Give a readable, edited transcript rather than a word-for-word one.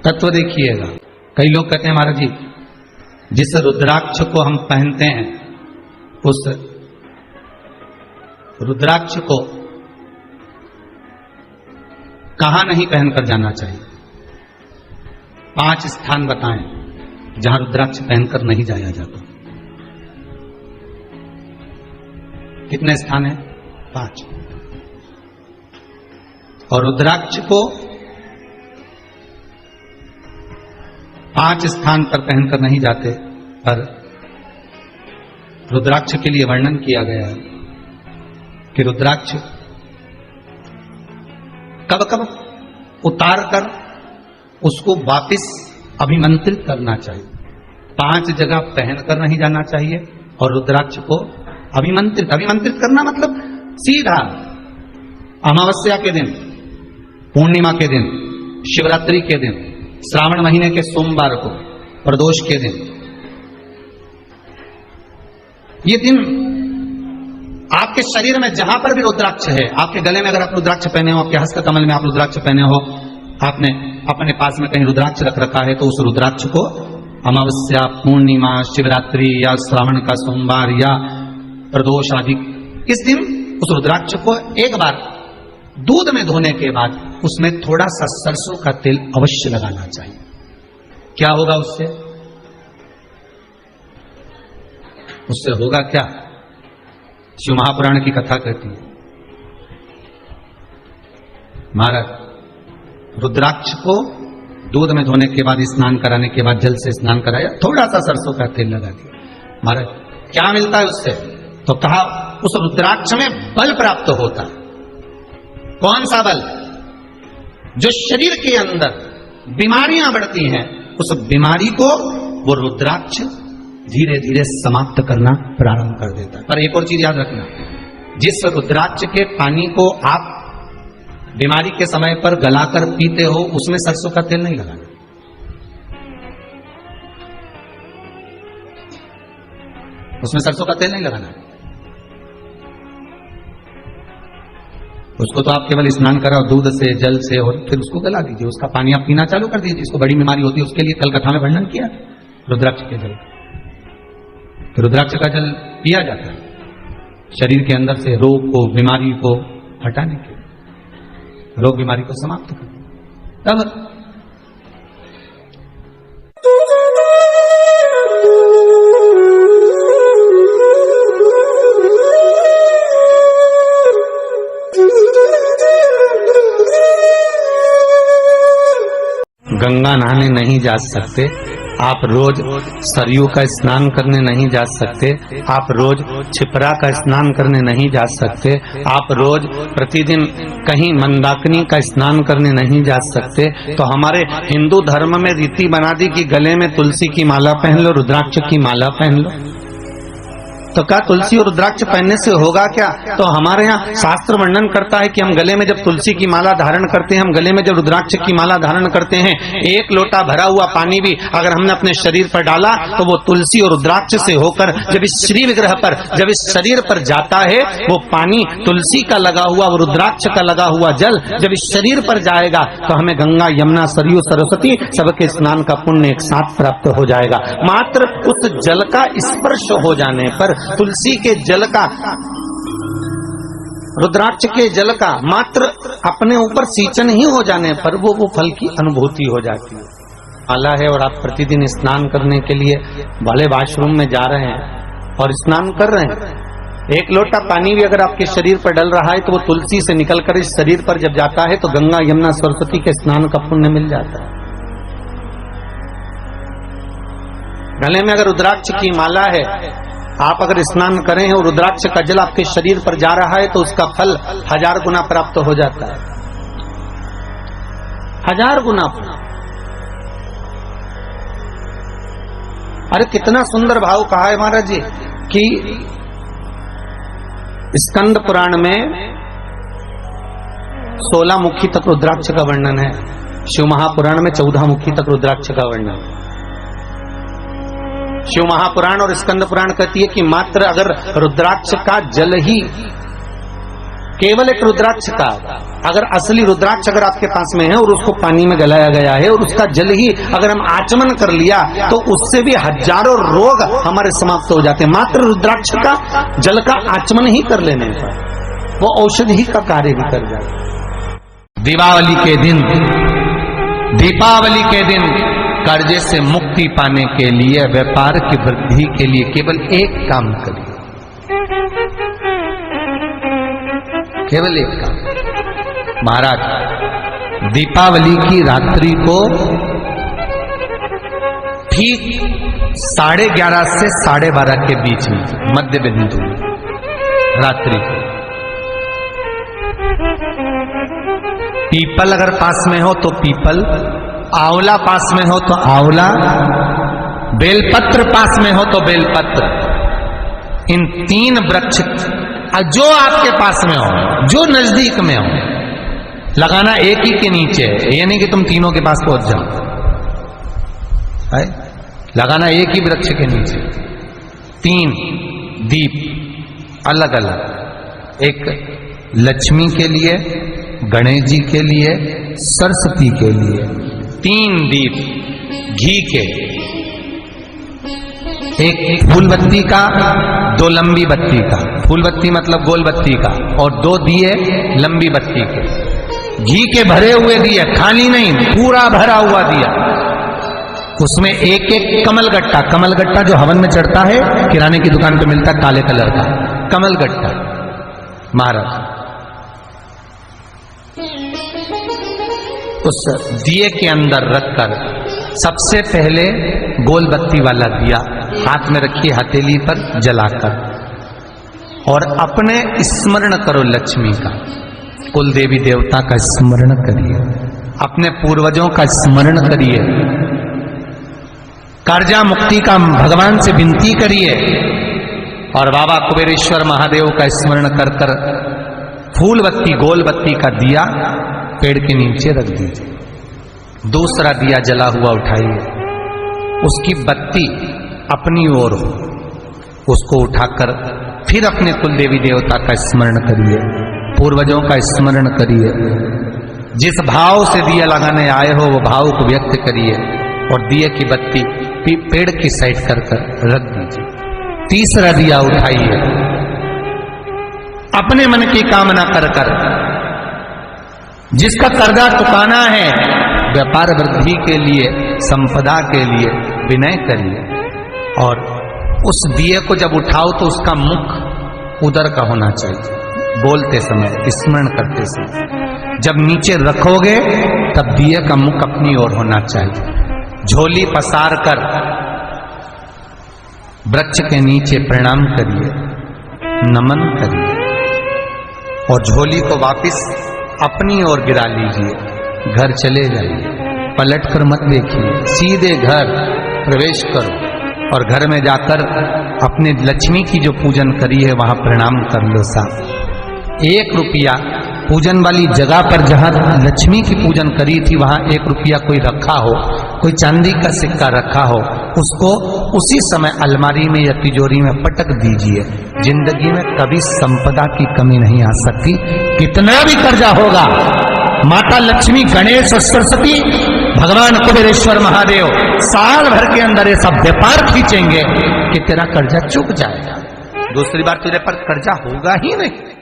तत्व देखिएगा। कई लोग कहते हैं महाराज जी जिस रुद्राक्ष को हम पहनते हैं उस रुद्राक्ष को कहां नहीं पहनकर जाना चाहिए। 5 स्थान बताएं जहां रुद्राक्ष पहनकर नहीं जाया जाता। कितने स्थान है? 5। और रुद्राक्ष को 5 स्थान पर पहनकर नहीं जाते, पर रुद्राक्ष के लिए वर्णन किया गया है कि रुद्राक्ष कब कब उतार कर उसको वापस अभिमंत्रित करना चाहिए। 5 जगह पहनकर नहीं जाना चाहिए और रुद्राक्ष को अभिमंत्रित करना मतलब सीधा अमावस्या के दिन, पूर्णिमा के दिन, शिवरात्रि के दिन, श्रावण महीने के सोमवार को, प्रदोष के दिन। ये दिन आपके शरीर में जहां पर भी रुद्राक्ष है, आपके गले में अगर आप रुद्राक्ष पहने हो, आपके हस्त कमल में आप रुद्राक्ष पहने हो, आपने अपने पास में कहीं रुद्राक्ष रख रखा है, तो उस रुद्राक्ष को अमावस्या, पूर्णिमा, शिवरात्रि या श्रावण का सोमवार या प्रदोष आदि इस दिन उस रुद्राक्ष को एक बार दूध में धोने के बाद उसमें थोड़ा सा सरसों का तेल अवश्य लगाना चाहिए। क्या होगा उससे? उससे होगा क्या? शिव महापुराण की कथा कहती है महाराज रुद्राक्ष को दूध में धोने के बाद, स्नान कराने के बाद, जल से स्नान कराया, थोड़ा सा सरसों का तेल लगा दिया। महाराज क्या मिलता है उससे? तो कहा उस रुद्राक्ष में बल प्राप्त होता है। कौन सा बल? जो शरीर के अंदर बीमारियां बढ़ती हैं, उस बीमारी को वो रुद्राक्ष धीरे धीरे समाप्त करना प्रारंभ कर देता है। पर एक और चीज याद रखना, जिस रुद्राक्ष के पानी को आप बीमारी के समय पर गलाकर पीते हो, उसमें सरसों का तेल नहीं लगाना। उसमें सरसों का तेल नहीं लगाना। उसको तो आप केवल स्नान कराओ दूध से, जल से, और फिर उसको गला दीजिए, उसका पानी आप पीना चालू कर दीजिए। जिसको बड़ी बीमारी होती है उसके लिए कल कथा में वर्णन किया रुद्राक्ष के जल। रुद्राक्ष का जल पिया जाता है शरीर के अंदर से रोग को, बीमारी को हटाने के लिए, रोग बीमारी को समाप्त करने। तब गंगा नहाने नहीं जा सकते, आप रोज सरयू का स्नान करने नहीं जा सकते, आप रोज छिपरा का स्नान करने नहीं जा सकते, आप रोज प्रतिदिन कहीं मंदाकिनी का स्नान करने नहीं जा सकते। तो हमारे हिंदू धर्म में रीति बना दी कि गले में तुलसी की माला पहन लो, रुद्राक्ष की माला पहन लो। तो क्या तुलसी और रुद्राक्ष पहनने से होगा क्या? तो हमारे यहाँ शास्त्र वर्णन करता है कि हम गले में जब तुलसी की माला धारण करते हैं, हम गले में जब रुद्राक्ष की माला धारण करते हैं, 1 लोटा भरा हुआ पानी भी अगर हमने अपने शरीर पर डाला तो वो तुलसी और रुद्राक्ष से होकर जब इस श्री विग्रह पर, जब इस शरीर पर जाता है, वो पानी तुलसी का लगा हुआ, वो रुद्राक्ष का लगा हुआ जल जब इस शरीर पर जाएगा तो हमें गंगा, यमुना, सरयू, सरस्वती सबके स्नान का पुण्य एक साथ प्राप्त हो जाएगा। मात्र उस जल का स्पर्श हो जाने पर, तुलसी के जल का, रुद्राक्ष के जल का मात्र अपने ऊपर सींचन ही हो जाने पर वो फल की अनुभूति हो जाती है। माला है और आप प्रतिदिन स्नान करने के लिए भले वॉशरूम में जा रहे हैं और स्नान कर रहे हैं, 1 लोटा पानी भी अगर आपके शरीर पर डल रहा है तो वो तुलसी से निकलकर इस शरीर पर जब जाता है तो गंगा, यमुना, सरस्वती के स्नान का पुण्य मिल जाता है। गले में अगर रुद्राक्ष की माला है, आप अगर स्नान करें और रुद्राक्ष का जल आपके शरीर पर जा रहा है तो उसका फल 1000 गुना प्राप्त हो जाता है। 1000 गुना। अरे कितना सुंदर भाव कहा है महाराज जी कि स्कंद पुराण में 16 मुखी तक रुद्राक्ष का वर्णन है, शिव महापुराण में 14 मुखी तक रुद्राक्ष का वर्णन है। शिव महापुराण और स्कंद पुराण कहती है कि मात्र अगर रुद्राक्ष का जल ही केवल एक रुद्राक्ष का। अगर असली रुद्राक्ष अगर आपके पास में है और उसको पानी में गलाया गया है और उसका जल ही अगर हम आचमन कर लिया तो उससे भी हजारों रोग हमारे समाप्त हो जाते हैं। मात्र रुद्राक्ष का जल का आचमन ही कर लेने पर वो औषधि का कार्य भी कर जाता है। दीपावली के दिन कर्जे से मुक्ति पाने के लिए, व्यापार की वृद्धि के लिए केवल एक काम करिए, केवल एक काम। महाराज दीपावली की रात्रि को ठीक 11:30 से 12:30 के बीच में मध्य बिंदु रात्रि को पीपल अगर पास में हो तो पीपल, आंवला पास में हो तो आंवला, बेलपत्र पास में हो तो बेलपत्र, इन 3 वृक्ष जो आपके पास में हो, जो नजदीक में हो, लगाना एक ही के नीचे है। ये नहीं कि तुम तीनों के पास पहुंच जाओ, है? लगाना एक ही वृक्ष के नीचे। 3 दीप अलग अलग, एक लक्ष्मी के लिए, गणेश जी के लिए, सरस्वती के लिए। 3 दीप घी के, एक फूल बत्ती का, 2 लंबी बत्ती का, फूल बत्ती मतलब गोल बत्ती का, और 2 दिए लंबी बत्ती के, घी के भरे हुए दिए, खाली नहीं, पूरा भरा हुआ दिया। उसमें एक एक कमलगट्टा, कमलगट्टा जो हवन में चढ़ता है, किराने की दुकान पे मिलता है काले कलर का कमलगट्टा, महाराज उस दिए के अंदर रखकर सबसे पहले गोल बत्ती वाला दिया हाथ में रखिए, हथेली पर जलाकर, और अपने स्मरण करो लक्ष्मी का, कुल देवी देवता का स्मरण करिए, अपने पूर्वजों का स्मरण करिए, कर्जा मुक्ति का भगवान से विनती करिए, और बाबा कुबेरेश्वर महादेव का स्मरण कर कर फूल बत्ती गोल बत्ती का दिया पेड़ के नीचे रख दीजिए। दूसरा दिया जला हुआ उठाइए, उसकी बत्ती अपनी ओर हो, उसको उठाकर फिर अपने कुल देवी देवता का स्मरण करिए, पूर्वजों का स्मरण करिए, जिस भाव से दिया लगाने आए हो वो भाव को व्यक्त करिए, और दिए की बत्ती पेड़ की साइड कर कर रख दीजिए। तीसरा दिया उठाइए, अपने मन की कामना कर कर, जिसका कर्जा चुकाना है, व्यापार वृद्धि के लिए, संपदा के लिए विनय करिए, और उस दिए को जब उठाओ तो उसका मुख उधर का होना चाहिए, बोलते समय, स्मरण करते समय। जब नीचे रखोगे तब दिए का मुख अपनी ओर होना चाहिए। झोली पसार कर वृक्ष के नीचे प्रणाम करिए, नमन करिए, और झोली को वापस अपनी ओर गिरा लीजिए, घर चले जाइए, पलट कर मत देखिए, सीधे घर प्रवेश करो, और घर में जाकर अपने लक्ष्मी की जो पूजन करी है वहां प्रणाम कर लो साहब। 1 रुपया पूजन वाली जगह पर जहां लक्ष्मी की पूजन करी थी वहां 1 रुपया कोई रखा हो, कोई चांदी का सिक्का रखा हो, उसको उसी समय अलमारी में या तिजोरी में पटक दीजिए। जिंदगी में कभी संपदा की कमी नहीं आ सकती, कितना भी कर्जा होगा, माता लक्ष्मी, गणेश और सरस्वती, भगवान कुबेरेश्वर महादेव साल भर के अंदर ये सब व्यापार खींचेंगे कि तेरा कर्जा चुक जाएगा, दूसरी बार तुझे पर कर्जा होगा ही नहीं।